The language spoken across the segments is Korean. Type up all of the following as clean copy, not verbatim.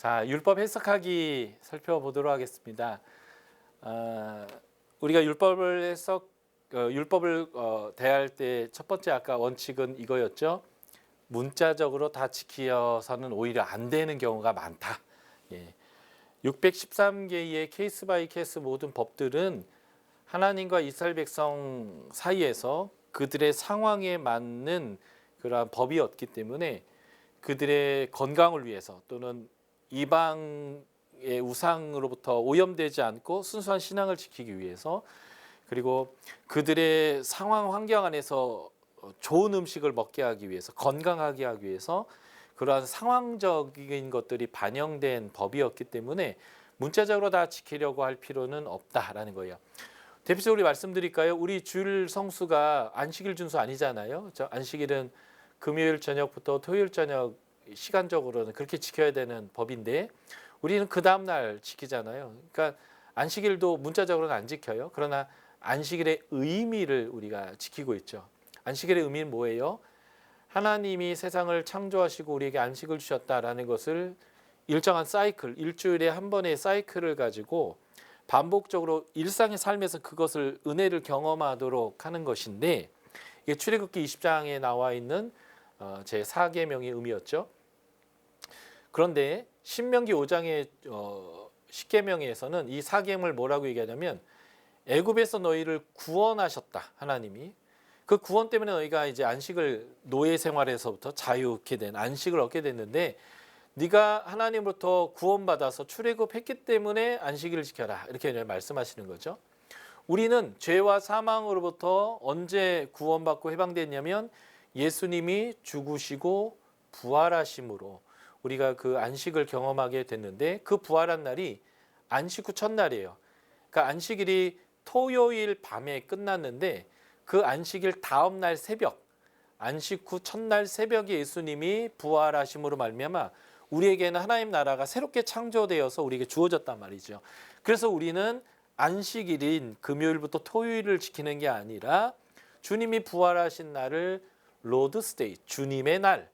자, 율법 해석하기 살펴보도록 하겠습니다. 우리가 율법을 대할 때 첫 번째 아까 원칙은 이거였죠. 문자적으로 다 지켜서는 오히려 안 되는 경우가 많다. 613개의 케이스 바이 케이스 모든 법들은 하나님과 이스라엘 백성 사이에서 그들의 상황에 맞는 그러한 법이었기 때문에 그들의 건강을 위해서 또는 이방의 우상으로부터 오염되지 않고 순수한 신앙을 지키기 위해서, 그리고 그들의 상황 환경 안에서 좋은 음식을 먹게 하기 위해서, 건강하게 하기 위해서 그러한 상황적인 것들이 반영된 법이었기 때문에 문자적으로 다 지키려고 할 필요는 없다라는 거예요. 대표적으로 말씀드릴까요? 우리 주일 성수가 안식일 준수 아니잖아요. 안식일은 금요일 저녁부터 토요일 저녁 시간적으로는 그렇게 지켜야 되는 법인데 우리는 그 다음 날 지키잖아요. 그러니까 안식일도 문자적으로는 안 지켜요. 그러나 안식일의 의미를 우리가 지키고 있죠. 안식일의 의미는 뭐예요? 하나님이 세상을 창조하시고 우리에게 안식을 주셨다라는 것을 일정한 사이클, 일주일에 한 번의 사이클을 가지고 반복적으로 일상의 삶에서 그것을 은혜를 경험하도록 하는 것인데, 이게 출애굽기 20장에 나와 있는 제 4계명의 의미였죠. 그런데 신명기 5장의 10계명에서는 이 4계명을 뭐라고 얘기하냐면, 애굽에서 너희를 구원하셨다 하나님이. 그 구원 때문에 너희가 이제 안식을, 노예 생활에서부터 자유케 된 안식을 얻게 됐는데, 네가 하나님으로부터 구원받아서 출애굽했기 때문에 안식일을 지켜라, 이렇게 말씀하시는 거죠. 우리는 죄와 사망으로부터 언제 구원받고 해방됐냐면 예수님이 죽으시고 부활하심으로 우리가 그 안식을 경험하게 됐는데, 그 부활한 날이 안식 후 첫날이에요. 그러니까 안식일이 토요일 밤에 끝났는데 그 안식일 다음 날 새벽, 안식 후 첫날 새벽에 예수님이 부활하심으로 말미암아 우리에게는 하나님 나라가 새롭게 창조되어서 우리에게 주어졌단 말이죠. 그래서 우리는 안식일인 금요일부터 토요일을 지키는 게 아니라 주님이 부활하신 날을 로드스데이, 주님의 날,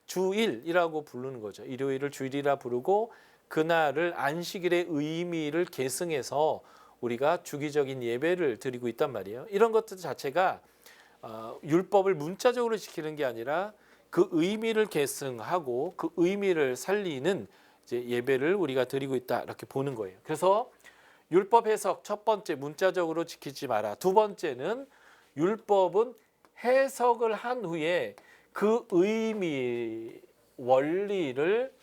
주일이라고 부르는 거죠. 일요일을 주일이라 부르고 그날을 안식일의 의미를 계승해서 우리가 주기적인 예배를 드리고 있단 말이에요. 이런 것들 자체가 율법을 문자적으로 지키는 게 아니라 그 의미를 계승하고 그 의미를 살리는 이제 예배를 우리가 드리고 있다, 이렇게 보는 거예요. 그래서 율법 해석 첫 번째, 문자적으로 지키지 마라. 두 번째는 율법은 해석을 한 후에 그 의미, 원리를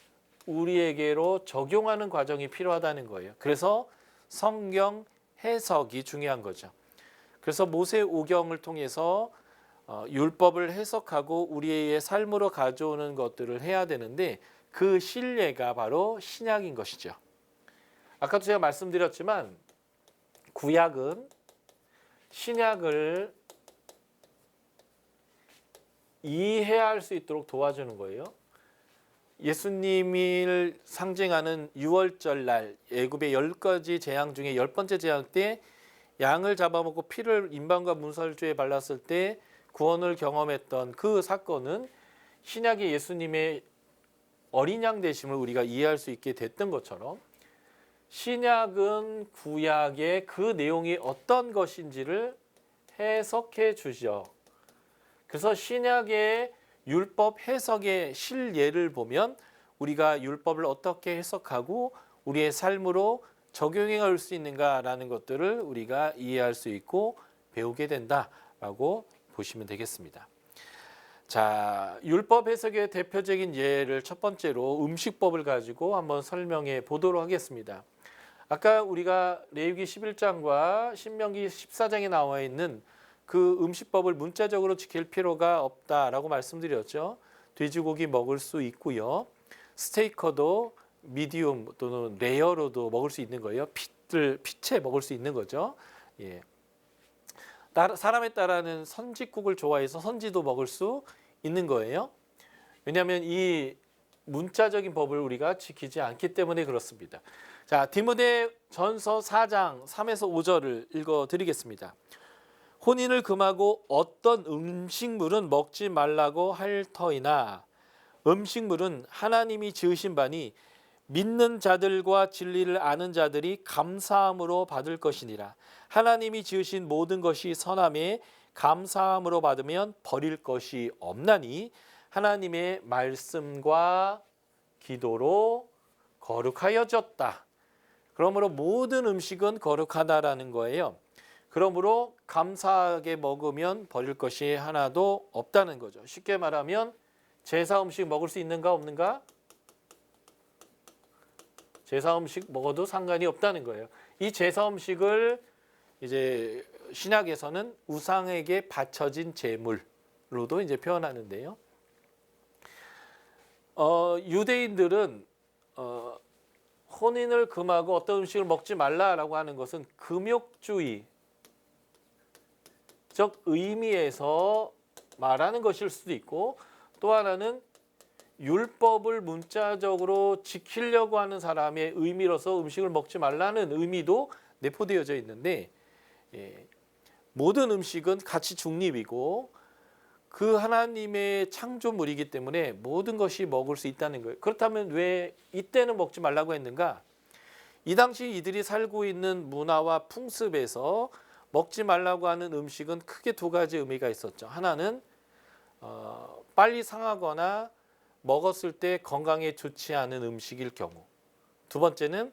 우리에게로 적용하는 과정이 필요하다는 거예요. 그래서 성경 해석이 중요한 거죠. 그래서 모세오경을 통해서 율법을 해석하고 우리의 삶으로 가져오는 것들을 해야 되는데, 그 신뢰가 바로 신약인 것이죠. 아까도 제가 말씀드렸지만 구약은 신약을 이해할 수 있도록 도와주는 거예요. 예수님을 상징하는 유월절 날, 애굽의 10가지 재앙 중에 10번째 재앙 때 양을 잡아먹고 피를 임방과 문설주에 발랐을 때 구원을 경험했던 그 사건은 신약의 예수님의 어린 양 되심을 우리가 이해할 수 있게 됐던 것처럼, 신약은 구약의 그 내용이 어떤 것인지를 해석해 주죠. 그래서 신약의 율법 해석의 실예를 보면 우리가 율법을 어떻게 해석하고 우리의 삶으로 적용해 갈 수 있는가라는 것들을 우리가 이해할 수 있고 배우게 된다라고 보시면 되겠습니다. 자, 율법 해석의 대표적인 예를 첫 번째로 음식법을 가지고 한번 설명해 보도록 하겠습니다. 아까 우리가 레위기 11장과 신명기 14장에 나와 있는 그 음식법을 문자적으로 지킬 필요가 없다라고 말씀드렸죠. 돼지고기 먹을 수 있고요. 스테이커도 미디움 또는 레어로도 먹을 수 있는 거예요. 피채 먹을 수 있는 거죠. 예. 사람에 따라는 선지국을 좋아해서 선지도 먹을 수 있는 거예요. 왜냐하면 이 문자적인 법을 우리가 지키지 않기 때문에 그렇습니다. 자, 디모데전서 4장 3에서 5절을 읽어드리겠습니다. 혼인을 금하고 어떤 음식물은 먹지 말라고 할 터이나 음식물은 하나님이 지으신 바니 믿는 자들과 진리를 아는 자들이 감사함으로 받을 것이니라. 하나님이 지으신 모든 것이 선함에 감사함으로 받으면 버릴 것이 없나니 하나님의 말씀과 기도로 거룩하여졌다. 그러므로 모든 음식은 거룩하다라는 거예요. 그러므로 감사하게 먹으면 버릴 것이 하나도 없다는 거죠. 쉽게 말하면 제사 음식 먹을 수 있는가 없는가? 제사 음식 먹어도 상관이 없다는 거예요. 이 제사 음식을 이제 신약에서는 우상에게 바쳐진 제물로도 이제 표현하는데요. 유대인들은 혼인을 금하고 어떤 음식을 먹지 말라라고 하는 것은 금욕주의적 의미에서 말하는 것일 수도 있고, 또 하나는 율법을 문자적으로 지키려고 하는 사람의 의미로서 음식을 먹지 말라는 의미도 내포되어져 있는데, 모든 음식은 가치 중립이고 그 하나님의 창조물이기 때문에 모든 것이 먹을 수 있다는 거예요. 그렇다면 왜 이때는 먹지 말라고 했는가? 이 당시 이들이 살고 있는 문화와 풍습에서 먹지 말라고 하는 음식은 크게 두 가지 의미가 있었죠. 하나는 빨리 상하거나 먹었을 때 건강에 좋지 않은 음식일 경우, 두 번째는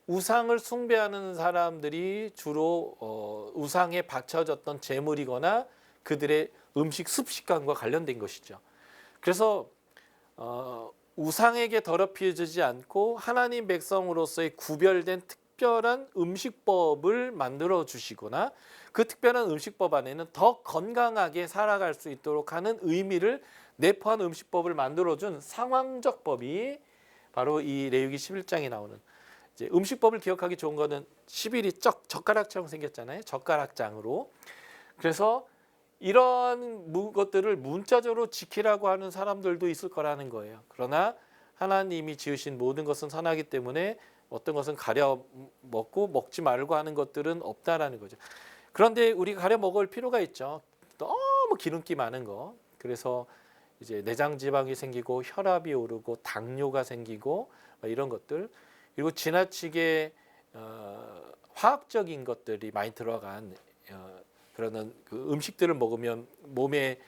우상을 숭배하는 사람들이 주로 우상에 바쳐졌던 제물이거나 그들의 음식 습식관과 관련된 것이죠. 그래서 우상에게 더럽혀지지 않고 하나님 백성으로서의 구별된 특별한 음식법을 만들어 주시거나 그 특별한 음식법 안에는 더 건강하게 살아갈 수 있도록 하는 의미를 내포한 음식법을 만들어준 상황적 법이 바로 이 레위기 11장에 나오는, 이제 음식법을 기억하기 좋은 거는 11이 젓가락처럼 생겼잖아요. 젓가락장으로. 그래서 이런 것들을 문자적으로 지키라고 하는 사람들도 있을 거라는 거예요. 그러나 하나님이 지으신 모든 것은 선하기 때문에 어떤 것은 가려 먹고 먹지 말고 하는 것들은 없다라는 거죠. 그런데 우리가 가려 먹을 필요가 있죠. 너무 기름기 많은 거. 그래서 이제 내장 지방이 생기고 혈압이 오르고 당뇨가 생기고 이런 것들, 그리고 지나치게 화학적인 것들이 많이 들어간 그러는 그 음식들을 먹으면 몸에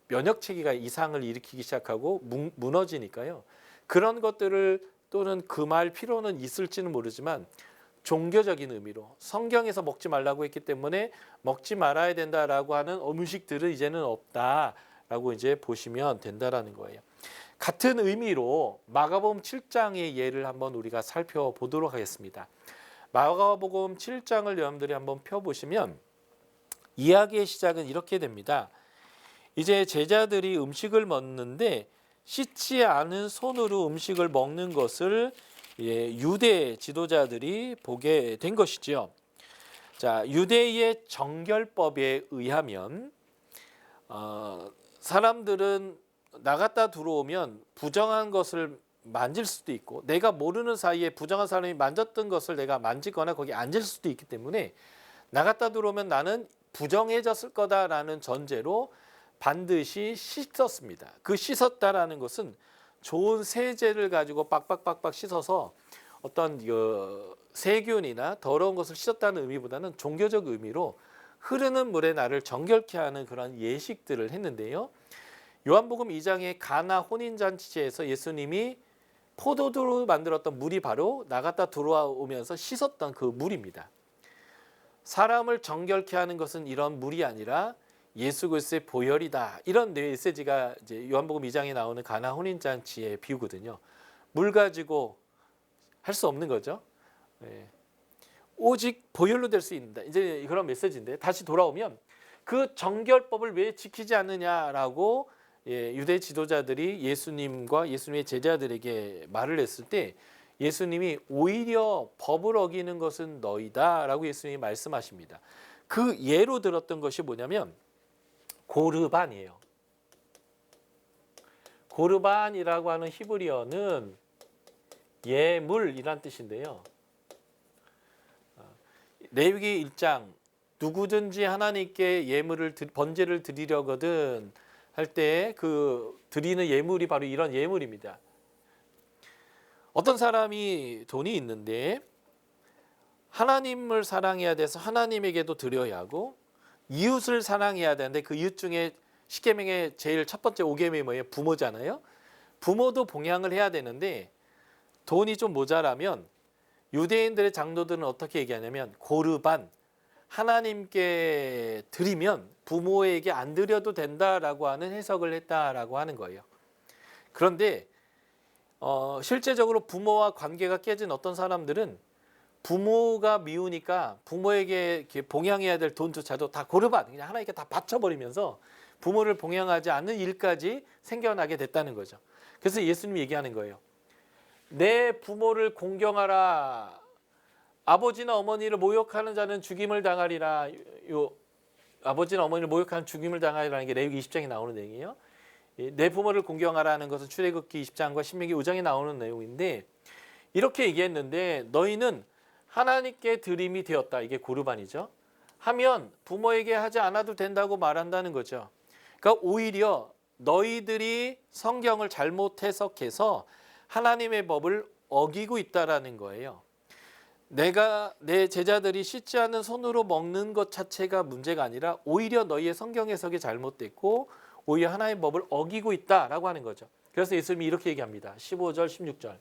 면역 체계가 이상을 일으키기 시작하고 무너지니까요. 그런 것들을 또는 금할 필요는 있을지는 모르지만 종교적인 의미로 성경에서 먹지 말라고 했기 때문에 먹지 말아야 된다라고 하는 음식들은 이제는 없다라고 이제 보시면 된다라는 거예요. 같은 의미로 마가복음 7장의 예를 한번 우리가 살펴보도록 하겠습니다. 마가복음 7장을 여러분들이 한번 펴보시면 이야기의 시작은 이렇게 됩니다. 이제 제자들이 음식을 먹는데 씻지 않은 손으로 음식을 먹는 것을 유대 지도자들이 보게 된 것이죠. 자, 유대의 정결법에 의하면 사람들은 나갔다 들어오면 부정한 것을 만질 수도 있고, 내가 모르는 사이에 부정한 사람이 만졌던 것을 내가 만지거나 거기 앉을 수도 있기 때문에 나갔다 들어오면 나는 부정해졌을 거다라는 전제로 반드시 씻었습니다. 그 씻었다라는 것은 좋은 세제를 가지고 빡빡빡빡 씻어서 어떤 세균이나 더러운 것을 씻었다는 의미보다는 종교적 의미로 흐르는 물에 나를 정결케 하는 그런 예식들을 했는데요. 요한복음 2장의 가나 혼인잔치에서 예수님이 포도주로 만들었던 물이 바로 나갔다 들어오면서 씻었던 그 물입니다. 사람을 정결케 하는 것은 이런 물이 아니라 예수 그리스도의 보혈이다. 이런 메시지가 이제 요한복음 2장에 나오는 가나 혼인잔치의 비유거든요. 물 가지고 할 수 없는 거죠. 오직 보혈로 될 수 있는다. 이제 그런 메시지인데, 다시 돌아오면 그 정결법을 왜 지키지 않느냐라고 유대 지도자들이 예수님과 예수님의 제자들에게 말을 했을 때 예수님이 오히려 법을 어기는 것은 너희다라고 예수님이 말씀하십니다. 그 예로 들었던 것이 뭐냐면 고르반이에요. 고르반이라고 하는 히브리어는 예물이란 뜻인데요. 레위기 1장 누구든지 하나님께 예물을 번제를 드리려거든 할 때 그 드리는 예물이 바로 이런 예물입니다. 어떤 사람이 돈이 있는데 하나님을 사랑해야 돼서 하나님에게도 드려야 하고 이웃을 사랑해야 되는데 그 이웃 중에 십계명의 제일 첫 번째 5계명이 뭐예요? 부모잖아요. 부모도 봉양을 해야 되는데 돈이 좀 모자라면 유대인들의 장로들은 어떻게 얘기하냐면 고르반, 하나님께 드리면 부모에게 안 드려도 된다라고 하는 해석을 했다라고 하는 거예요. 그런데 실제적으로 부모와 관계가 깨진 어떤 사람들은 부모가 미우니까 부모에게 이렇게 봉양해야 될 돈조차도 다 고르반, 그냥 하나님께 다 바쳐버리면서 부모를 봉양하지 않는 일까지 생겨나게 됐다는 거죠. 그래서 예수님이 얘기하는 거예요. 내 부모를 공경하라. 아버지나 어머니를 모욕하는 자는 죽임을 당하리라. 아버지나 어머니를 모욕하는 죽임을 당하리라는 게 레위기 20장에 나오는 내용이에요. 내 부모를 공경하라는 것은 출애굽기 20장과 신명기 5장에 나오는 내용인데 이렇게 얘기했는데 너희는 하나님께 드림이 되었다. 이게 고르반이죠. 하면 부모에게 하지 않아도 된다고 말한다는 거죠. 그러니까 오히려 너희들이 성경을 잘못 해석해서 하나님의 법을 어기고 있다라는 거예요. 내 제자들이 씻지 않은 손으로 먹는 것 자체가 문제가 아니라 오히려 너희의 성경 해석이 잘못됐고 오히려 하나님의 법을 어기고 있다라고 하는 거죠. 그래서 예수님이 이렇게 얘기합니다. 15절, 16절.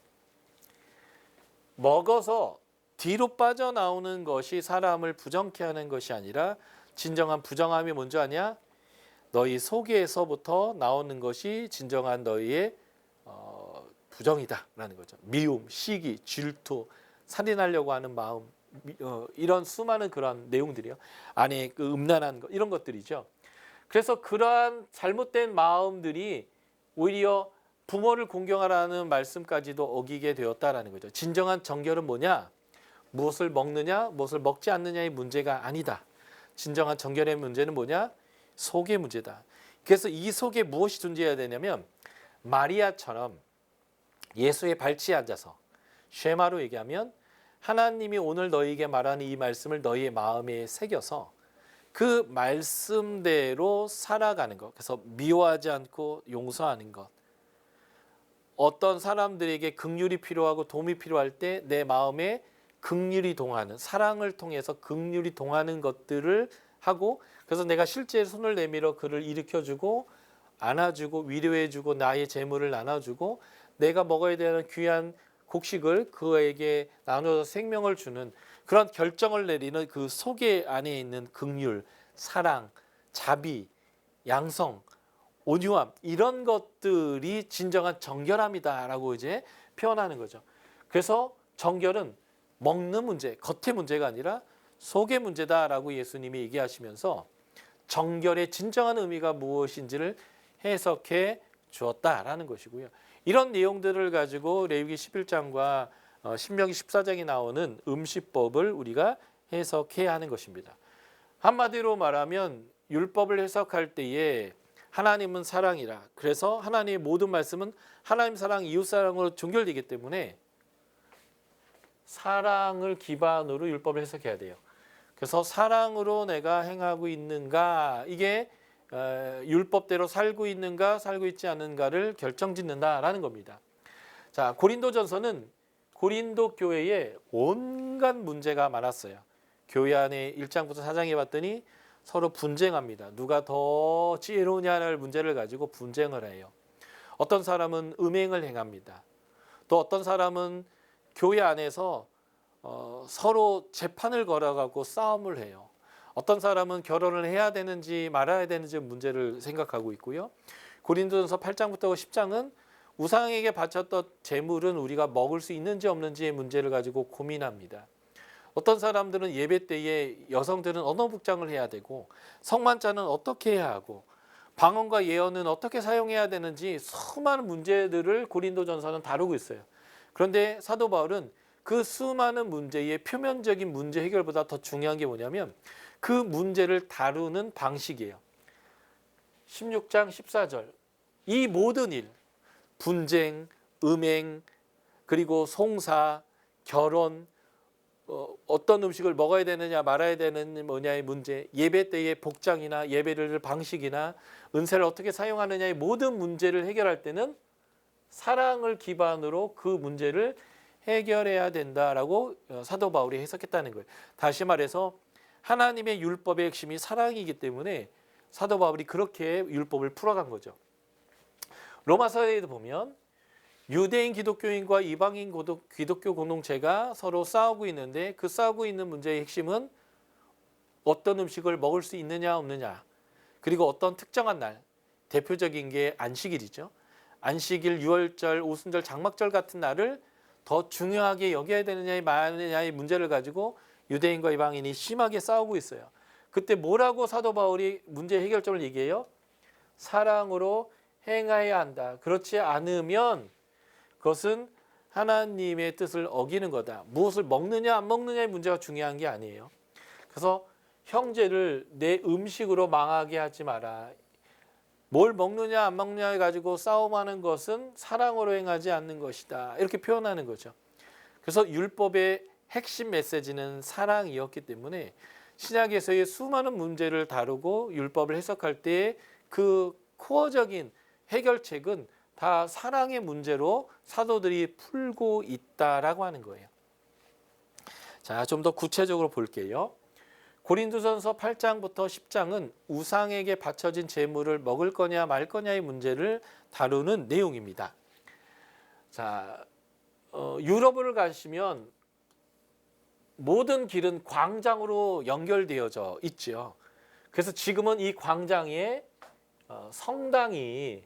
먹어서 뒤로 빠져나오는 것이 사람을 부정케 하는 것이 아니라 진정한 부정함이 뭔지 아냐? 너희 속에서부터 나오는 것이 진정한 너희의 부정이다라는 거죠. 미움, 시기, 질투, 살인하려고 하는 마음, 이런 수많은 그런 내용들이요. 안에 그 음란한 것, 이런 것들이죠. 그래서 그러한 잘못된 마음들이 오히려 부모를 공경하라는 말씀까지도 어기게 되었다라는 거죠. 진정한 정결은 뭐냐? 무엇을 먹느냐, 무엇을 먹지 않느냐의 문제가 아니다. 진정한 정결의 문제는 뭐냐? 속의 문제다. 그래서 이 속에 무엇이 존재해야 되냐면 마리아처럼 예수의 발치에 앉아서 쉐마로 얘기하면 하나님이 오늘 너희에게 말하는 이 말씀을 너희의 마음에 새겨서 그 말씀대로 살아가는 것. 그래서 미워하지 않고 용서하는 것. 어떤 사람들에게 긍휼이 필요하고 도움이 필요할 때 내 마음에 긍휼이 동하는, 사랑을 통해서 긍휼이 동하는 것들을 하고, 그래서 내가 실제 손을 내밀어 그를 일으켜주고 안아주고 위로해주고 나의 재물을 나눠주고 내가 먹어야 되는 귀한 곡식을 그에게 나눠서 생명을 주는 그런 결정을 내리는 그 속에 안에 있는 긍휼, 사랑, 자비, 양성, 온유함, 이런 것들이 진정한 정결함이다라고 이제 표현하는 거죠. 그래서 정결은 먹는 문제, 겉의 문제가 아니라 속의 문제다라고 예수님이 얘기하시면서 정결의 진정한 의미가 무엇인지를 해석해 주었다라는 것이고요. 이런 내용들을 가지고 레위기 11장과 신명기 14장에 나오는 음식법을 우리가 해석해야 하는 것입니다. 한마디로 말하면 율법을 해석할 때에 하나님은 사랑이라. 그래서 하나님의 모든 말씀은 하나님 사랑, 이웃 사랑으로 종결되기 때문에 사랑을 기반으로 율법을 해석해야 돼요. 그래서 사랑으로 내가 행하고 있는가, 이게 율법대로 살고 있는가 살고 있지 않은가를 결정짓는다라는 겁니다. 자, 고린도전서는 고린도 교회에 온갖 문제가 많았어요. 교회 안에 1장부터 4장에 봤더니 서로 분쟁합니다. 누가 더 지혜로우냐를 문제를 가지고 분쟁을 해요. 어떤 사람은 음행을 행합니다. 또 어떤 사람은 교회 안에서 서로 재판을 걸어가고 싸움을 해요. 어떤 사람은 결혼을 해야 되는지 말아야 되는지 문제를 생각하고 있고요. 고린도전서 8장부터 10장은 우상에게 바쳤던 재물은 우리가 먹을 수 있는지 없는지의 문제를 가지고 고민합니다. 어떤 사람들은 예배 때에 여성들은 언어 복장을 해야 되고 성만찬은 어떻게 해야 하고 방언과 예언은 어떻게 사용해야 되는지 수많은 문제들을 고린도전서는 다루고 있어요. 그런데 사도 바울은 그 수많은 문제의 표면적인 문제 해결보다 더 중요한 게 뭐냐면 그 문제를 다루는 방식이에요. 16장 14절. 이 모든 일, 분쟁, 음행, 그리고 송사, 결혼, 어떤 음식을 먹어야 되느냐 말아야 되는 뭐냐의 문제, 예배 때의 복장이나 예배를 방식이나 은혜를 어떻게 사용하느냐의 모든 문제를 해결할 때는 사랑을 기반으로 그 문제를 해결해야 된다라고 사도 바울이 해석했다는 거예요. 다시 말해서 하나님의 율법의 핵심이 사랑이기 때문에 사도 바울이 그렇게 율법을 풀어간 거죠. 로마서에도 보면 유대인 기독교인과 이방인 기독교 공동체가 서로 싸우고 있는데 그 싸우고 있는 문제의 핵심은 어떤 음식을 먹을 수 있느냐 없느냐, 그리고 어떤 특정한 날, 대표적인 게 안식일이죠. 안식일, 유월절, 오순절, 장막절 같은 날을 더 중요하게 여겨야 되느냐의 마느냐의 문제를 가지고 유대인과 이방인이 심하게 싸우고 있어요. 그때 뭐라고 사도 바울이 문제 해결점을 얘기해요? 사랑으로 행해야 한다. 그렇지 않으면 그것은 하나님의 뜻을 어기는 거다. 무엇을 먹느냐 안 먹느냐의 문제가 중요한 게 아니에요. 그래서 형제를 내 음식으로 망하게 하지 마라. 뭘 먹느냐 안 먹느냐 가지고 싸움하는 것은 사랑으로 행하지 않는 것이다. 이렇게 표현하는 거죠. 그래서 율법의 핵심 메시지는 사랑이었기 때문에 신약에서의 수많은 문제를 다루고 율법을 해석할 때 그 코어적인 해결책은 다 사랑의 문제로 사도들이 풀고 있다라고 하는 거예요. 자, 좀 더 구체적으로 볼게요. 고린도전서 8장부터 10장은 우상에게 바쳐진 제물을 먹을 거냐 말 거냐의 문제를 다루는 내용입니다. 자, 유럽을 가시면 모든 길은 광장으로 연결되어져 있죠. 그래서 지금은 이 광장에 성당이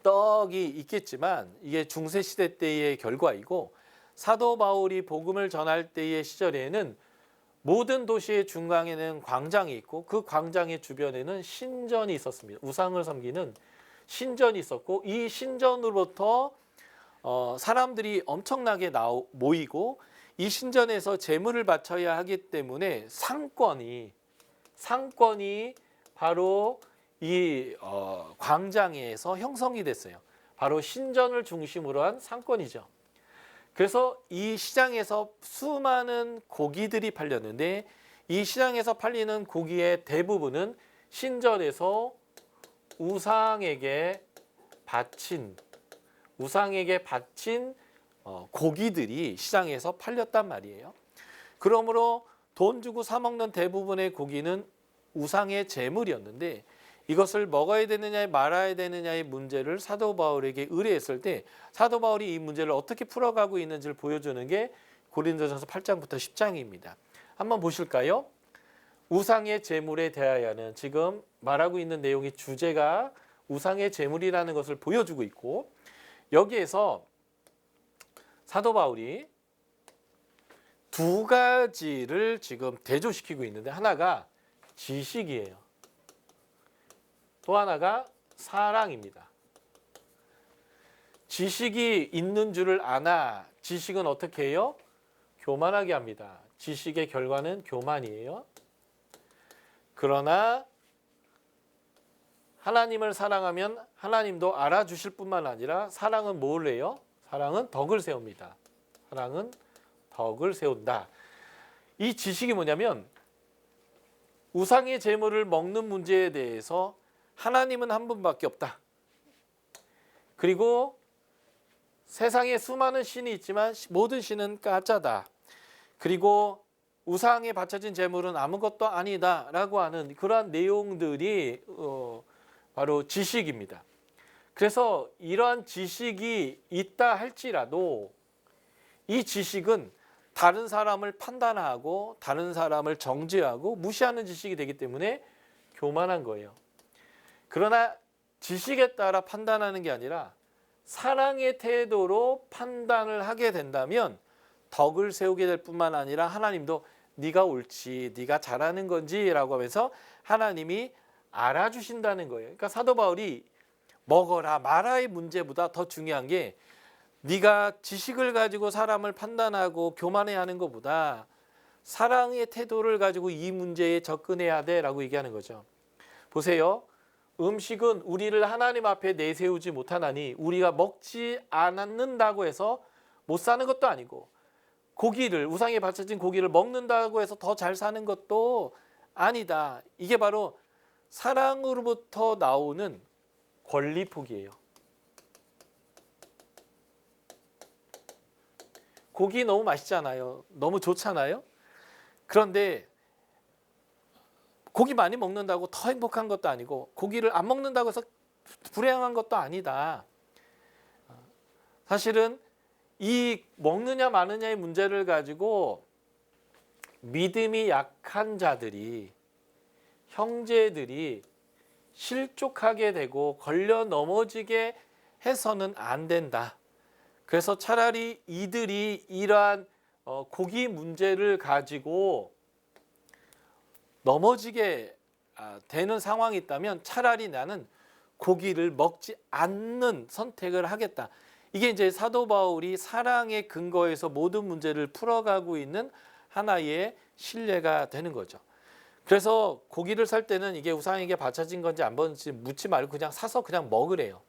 떡이 있겠지만 이게 중세시대 때의 결과이고, 사도 바울이 복음을 전할 때의 시절에는 모든 도시의 중앙에는 광장이 있고 그 광장의 주변에는 신전이 있었습니다. 우상을 섬기는 신전이 있었고, 이 신전으로부터 사람들이 엄청나게 모이고 이 신전에서 제물을 바쳐야 하기 때문에 상권이 바로 이 광장에서 형성이 됐어요. 바로 신전을 중심으로 한 상권이죠. 그래서 이 시장에서 수많은 고기들이 팔렸는데 이 시장에서 팔리는 고기의 대부분은 신전에서 우상에게 바친 고기들이 시장에서 팔렸단 말이에요. 그러므로 돈 주고 사 먹는 대부분의 고기는 우상의 제물이었는데 이것을 먹어야 되느냐 말아야 되느냐의 문제를 사도 바울에게 의뢰했을 때 사도 바울이 이 문제를 어떻게 풀어가고 있는지를 보여주는 게 고린도전서 8장부터 10장입니다. 한번 보실까요? 우상의 제물에 대하여는 지금 말하고 있는 내용의 주제가 우상의 제물이라는 것을 보여주고 있고, 여기에서 사도 바울이 두 가지를 지금 대조시키고 있는데 하나가 지식이에요. 또 하나가 사랑입니다. 지식이 있는 줄을 아나 지식은 어떻게 해요? 교만하게 합니다. 지식의 결과는 교만이에요. 그러나 하나님을 사랑하면 하나님도 알아주실 뿐만 아니라 사랑은 뭘 해요? 사랑은 덕을 세웁니다. 사랑은 덕을 세운다. 이 지식이 뭐냐면 우상의 제물을 먹는 문제에 대해서 하나님은 한 분밖에 없다. 그리고 세상에 수많은 신이 있지만 모든 신은 가짜다. 그리고 우상에 바쳐진 제물은 아무것도 아니다 라고 하는 그러한 내용들이 바로 지식입니다. 그래서 이러한 지식이 있다 할지라도 이 지식은 다른 사람을 판단하고 다른 사람을 정죄하고 무시하는 지식이 되기 때문에 교만한 거예요. 그러나 지식에 따라 판단하는 게 아니라 사랑의 태도로 판단을 하게 된다면 덕을 세우게 될 뿐만 아니라 하나님도 네가 옳지, 네가 잘하는 건지 라고 하면서 하나님이 알아주신다는 거예요. 그러니까 사도 바울이 먹어라 마라의 문제보다 더 중요한 게 네가 지식을 가지고 사람을 판단하고 교만해하는 것보다 사랑의 태도를 가지고 이 문제에 접근해야 돼라고 얘기하는 거죠. 보세요. 음식은 우리를 하나님 앞에 내세우지 못하나니 우리가 먹지 않는다고 해서 못 사는 것도 아니고, 고기를 우상에 바쳐진 고기를 먹는다고 해서 더 잘 사는 것도 아니다. 이게 바로 사랑으로부터 나오는 권리 포기예요. 고기 너무 맛있잖아요. 너무 좋잖아요. 그런데 고기 많이 먹는다고 더 행복한 것도 아니고 고기를 안 먹는다고 해서 불행한 것도 아니다. 사실은 이 먹느냐 마느냐의 문제를 가지고 믿음이 약한 자들이, 형제들이 실족하게 되고 걸려 넘어지게 해서는 안 된다. 그래서 차라리 이들이 이러한 고기 문제를 가지고 넘어지게 되는 상황이 있다면 차라리 나는 고기를 먹지 않는 선택을 하겠다. 이게 이제 사도 바울이 사랑의 근거에서 모든 문제를 풀어가고 있는 하나의 신뢰가 되는 거죠. 그래서 고기를 살 때는 이게 우상에게 바쳐진 건지 안 건지 묻지 말고 그냥 사서 그냥 먹으래요.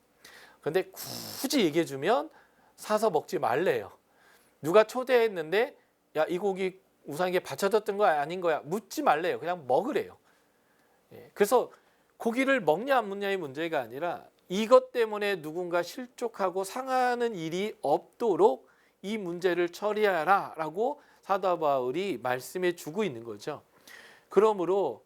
근데 굳이 얘기해 주면 사서 먹지 말래요. 누가 초대했는데 야, 이 고기 우상에게 바쳐졌던 거 아닌 거야. 묻지 말래요. 그냥 먹으래요. 그래서 고기를 먹냐 안 먹냐의 문제가 아니라 이것 때문에 누군가 실족하고 상하는 일이 없도록 이 문제를 처리하라 라고 사도 바울이 말씀해 주고 있는 거죠. 그러므로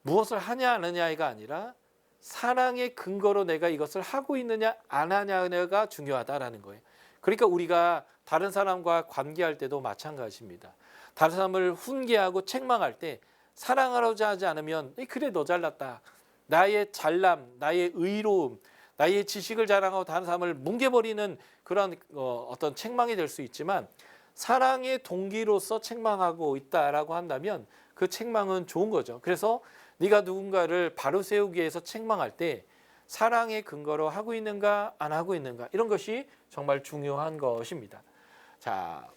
무엇을 하냐 안 하냐가 아니라 사랑의 근거로 내가 이것을 하고 있느냐 안 하냐가 중요하다라는 거예요. 그러니까 우리가 다른 사람과 관계할 때도 마찬가지입니다. 다른 사람을 훈계하고 책망할 때 사랑하고자 하지 않으면 그래 너 잘났다. 나의 잘남, 나의 의로움, 나의 지식을 자랑하고 다른 사람을 뭉개버리는 그런 어떤 책망이 될 수 있지만 사랑의 동기로서 책망하고 있다라고 한다면 그 책망은 좋은 거죠. 그래서 네가 누군가를 바로 세우기 위해서 책망할 때 사랑의 근거로 하고 있는가 안 하고 있는가 이런 것이 정말 중요한 것입니다. 자,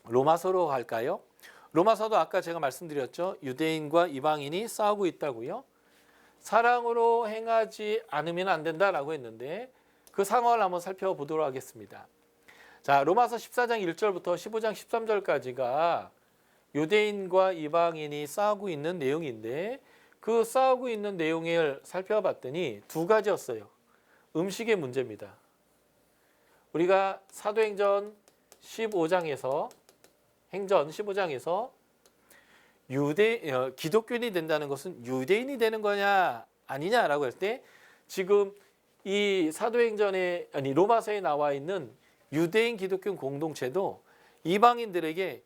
로마서로 갈까요? 로마서도 아까 제가 말씀드렸죠. 유대인과 이방인이 싸우고 있다고요. 사랑으로 행하지 않으면 안 된다라고 했는데 그 상황을 한번 살펴보도록 하겠습니다. 자, 로마서 14장 1절부터 15장 13절까지가 유대인과 이방인이 싸우고 있는 내용인데 그 싸우고 있는 내용을 살펴봤더니 두 가지였어요. 음식의 문제입니다. 우리가 사도행전 15장에서 행전 15장에서 기독교인이 된다는 것은 유대인이 되는 거냐 아니냐라고 할 때 지금 이 사도행전에 로마서에 나와 있는 유대인 기독교 공동체도 이방인들에게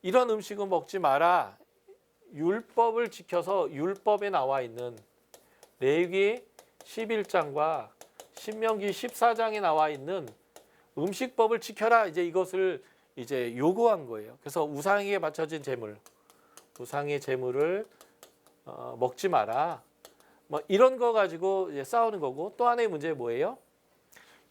이런 음식은 먹지 마라. 율법을 지켜서 율법에 나와 있는 레위기 11장과 신명기 14장에 나와 있는 음식법을 지켜라. 이제 이것을 이제 요구한 거예요. 그래서 우상에게 바쳐진 제물, 우상의 제물을 먹지 마라. 뭐 이런 거 가지고 이제 싸우는 거고 또 하나의 문제 뭐예요?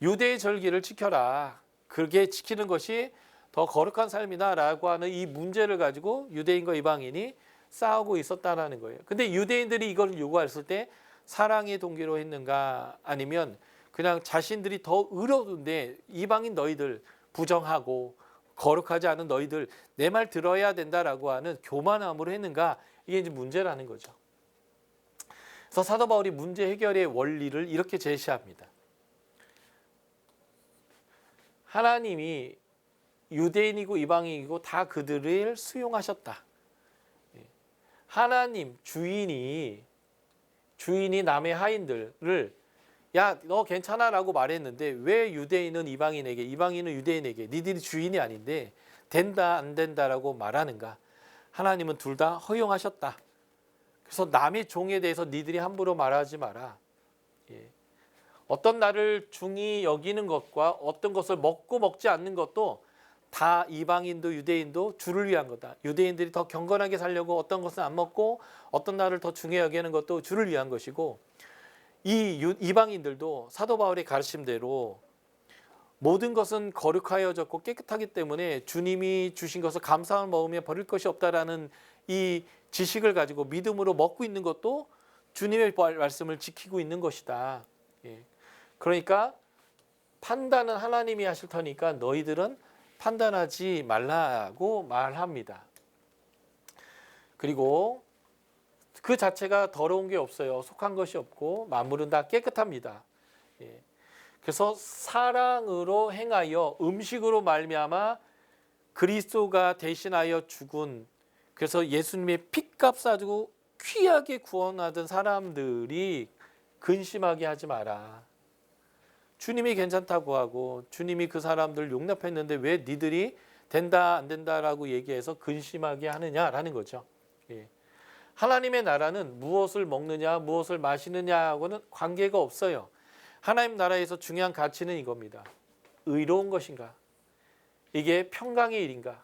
유대의 절기를 지켜라. 그게 지키는 것이 더 거룩한 삶이다라고 하는 이 문제를 가지고 유대인과 이방인이 싸우고 있었다라는 거예요. 근데 유대인들이 이걸 요구했을 때 사랑의 동기로 했는가 아니면 그냥 자신들이 더 의로운데 이방인 너희들 부정하고 거룩하지 않은 너희들 내 말 들어야 된다라고 하는 교만함으로 했는가 이게 이제 문제라는 거죠. 그래서 사도 바울이 문제 해결의 원리를 이렇게 제시합니다. 하나님이 유대인이고 이방인이고 다 그들을 수용하셨다. 하나님 주인이 남의 하인들을 야 너 괜찮아라고 말했는데 왜 유대인은 이방인에게 이방인은 유대인에게 니들이 주인이 아닌데 된다 안 된다라고 말하는가? 하나님은 둘 다 허용하셨다. 그래서 남의 종에 대해서 니들이 함부로 말하지 마라. 어떤 나를 중히 여기는 것과 어떤 것을 먹고 먹지 않는 것도 다 이방인도 유대인도 주를 위한 거다. 유대인들이 더 경건하게 살려고 어떤 것은 안 먹고 어떤 날을 더 중요히 여기는 것도 주를 위한 것이고 이 이방인들도 사도 바울의 가르침대로 모든 것은 거룩하여졌고 깨끗하기 때문에 주님이 주신 것을 감사함을 먹으며 버릴 것이 없다라는 이 지식을 가지고 믿음으로 먹고 있는 것도 주님의 말씀을 지키고 있는 것이다. 그러니까 판단은 하나님이 하실 터니까 너희들은 판단하지 말라고 말합니다. 그리고 그 자체가 더러운 게 없어요. 속한 것이 없고 만물은 다 깨끗합니다. 그래서 사랑으로 행하여 음식으로 말미암아 그리스도가 대신하여 죽은, 그래서 예수님의 피값 사주고 귀하게 구원하던 사람들이 근심하게 하지 마라. 주님이 괜찮다고 하고 주님이 그 사람들 용납했는데 왜 니들이 된다 안 된다라고 얘기해서 근심하게 하느냐라는 거죠. 예. 하나님의 나라는 무엇을 먹느냐 무엇을 마시느냐하고는 관계가 없어요. 하나님 나라에서 중요한 가치는 이겁니다. 의로운 것인가? 이게 평강의 일인가?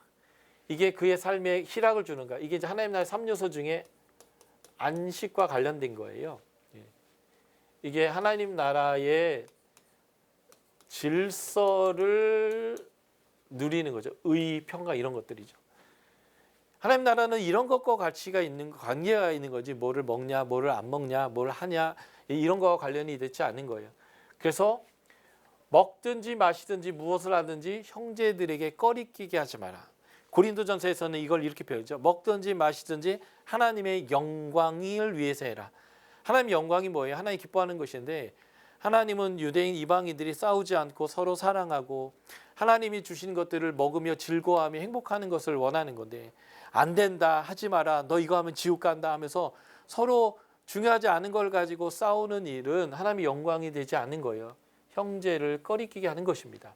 이게 그의 삶에 희락을 주는가? 이게 이제 하나님 나라의 3요소 중에 안식과 관련된 거예요. 예. 이게 하나님 나라의 질서를 누리는 거죠. 의, 평강 이런 것들이죠. 하나님 나라는 이런 것과 가치가 있는, 관계가 있는 거지 뭐를 먹냐 뭐를 안 먹냐 뭘 하냐 이런 거와 관련이 되지 않는 거예요. 그래서 먹든지 마시든지 무엇을 하든지 형제들에게 꺼리끼게 하지 마라. 고린도전서에서는 이걸 이렇게 표현하죠. 먹든지 마시든지 하나님의 영광을 위해서 해라. 하나님의 영광이 뭐예요? 하나님이 기뻐하는 것인데, 하나님은 유대인 이방인들이 싸우지 않고 서로 사랑하고 하나님이 주신 것들을 먹으며 즐거워하며 행복하는 것을 원하는 건데, 안 된다 하지 마라 너 이거 하면 지옥 간다 하면서 서로 중요하지 않은 걸 가지고 싸우는 일은 하나님의 영광이 되지 않는 거예요. 형제를 꺼리끼게 하는 것입니다.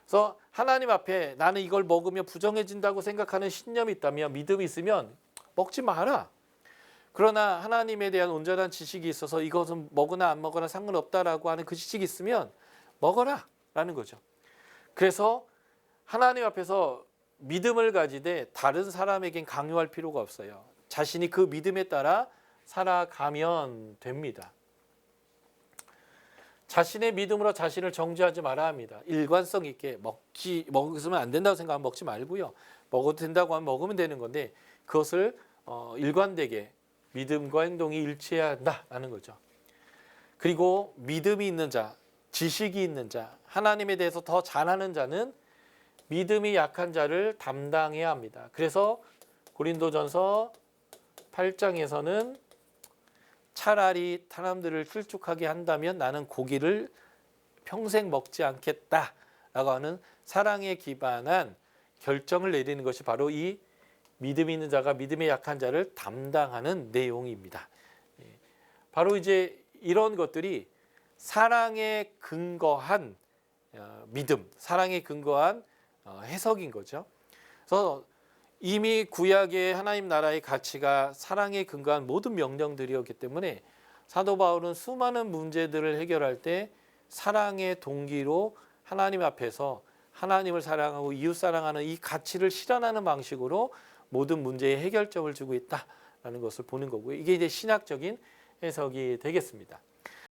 그래서 하나님 앞에 나는 이걸 먹으면 부정해진다고 생각하는 신념이 있다면, 믿음이 있으면 먹지 마라. 그러나 하나님에 대한 온전한 지식이 있어서 이것은 먹으나 안 먹으나 상관없다라고 하는 그 지식이 있으면 먹어라 라는 거죠. 그래서 하나님 앞에서 믿음을 가지되 다른 사람에겐 강요할 필요가 없어요. 자신이 그 믿음에 따라 살아가면 됩니다. 자신의 믿음으로 자신을 정죄하지 말아야 합니다. 일관성 있게 먹으면 안 된다고 생각하면 먹지 말고요. 먹어도 된다고 하면 먹으면 되는 건데, 그것을 일관되게 믿음과 행동이 일치해야 한다는 거죠. 그리고 믿음이 있는 자, 지식이 있는 자, 하나님에 대해서 더 잘 아는 자는 믿음이 약한 자를 담당해야 합니다. 그래서 고린도전서 8장에서는 차라리 사람들을 힐쭉하게 한다면 나는 고기를 평생 먹지 않겠다라고 하는 사랑에 기반한 결정을 내리는 것이 바로 이 믿음 있는 자가 믿음에 약한 자를 담당하는 내용입니다. 바로 이제 이런 것들이 사랑에 근거한 믿음, 사랑에 근거한 해석인 거죠. 그래서 이미 구약의 하나님 나라의 가치가 사랑에 근거한 모든 명령들이었기 때문에 사도 바울은 수많은 문제들을 해결할 때 사랑의 동기로 하나님 앞에서 하나님을 사랑하고 이웃 사랑하는 이 가치를 실현하는 방식으로 모든 문제의 해결점을 주고 있다라는 것을 보는 거고요. 이게 이제 신학적인 해석이 되겠습니다.